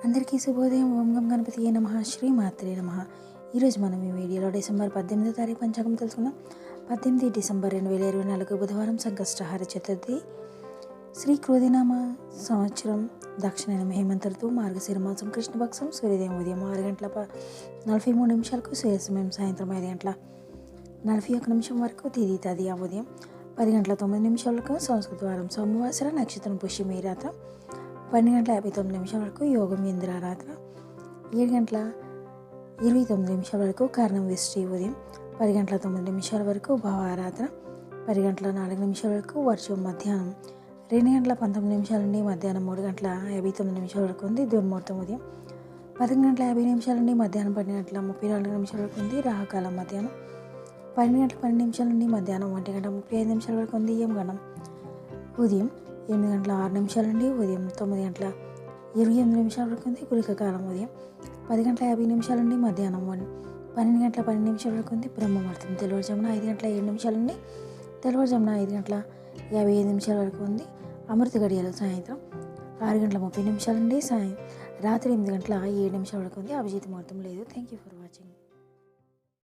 అందరికీ శుభోదయం. ఓం గం గణపతియే నమః. శ్రీ మాత్రే నమః. ఈరోజు మనం ఈ వీడియోలో డిసెంబర్ 18వ తారీఖు పంచాంగం తెలుసుకుందాం. 18 డిసెంబర్ 2024 బుధవారం, సంకష్టహార చతుర్థి, శ్రీ క్రోధినామ సంవత్సరం, దక్షిణాయనం హేమంత ఋతువు, మార్గశిర మాసం, కృష్ణపక్షం, సూర్యోదయం ఉదయం 6 గంటల 43 నిమిషాలకు, సూర్యాస్తమయం సాయంత్రం 5 గంటల 41 నిమిషం వరకు, తిథి తదియ ఉదయం 10 గంటల 9 నిమిషాలకు, సంస్కృత వారం సోమవాసర, నక్షత్రం పుష్యమి, రాత్ర 12 గంటల 59 నిమిషాల వరకు, యోగం ఇంద్ర, రాత్ర 7 గంటల 29 నిమిషాల వరకు, కారణం విష్టి, ఉదయం 10 గంటల 9 నిమిషాల వరకు, భావ, రాత్ర 10 గంటల 4 నిమిషాల వరకు, వర్షం మధ్యాహ్నం 2 గంటల 19 నిమిషాల నుండి మధ్యాహ్నం 3 గంటల 59 నిమిషాల వరకు ఉంది. దుర్ముహూర్తం ఉదయం 11 గంటల 50 నిమిషాల నుండి మధ్యాహ్నం 12 గంటల 34 నిమిషాల వరకు ఉంది. రాహుకాలం మధ్యాహ్నం 12 గంటల 12 నిమిషాల నుండి మధ్యాహ్నం 1 గంట 35 నిమిషాల వరకు ఉంది. యమగణం ఉదయం 8 గంటల 6 నిమిషాల నుండి ఉదయం 9 గంటల 28 నిమిషాల వరకు ఉంది. గుళిక కాలం ఉదయం 10 గంటల 50 నిమిషాల నుండి మధ్యాహ్నం 12 గంటల 12 నిమిషాల వరకు ఉంది. బ్రహ్మముహూర్తం తెల్లవారుజామున 5 గంటల 7 నిమిషాల నుండి తెల్లవారుజామున 5 గంటల 55 నిమిషాల వరకు ఉంది. అమృత గడియలు సాయంత్రం 6 గంటల 30 నిమిషాల నుండి రాత్రి 8 గంటల 7 నిమిషాల వరకు ఉంది. అభిజిత్ ముహూర్తం లేదు. Thank you for watching.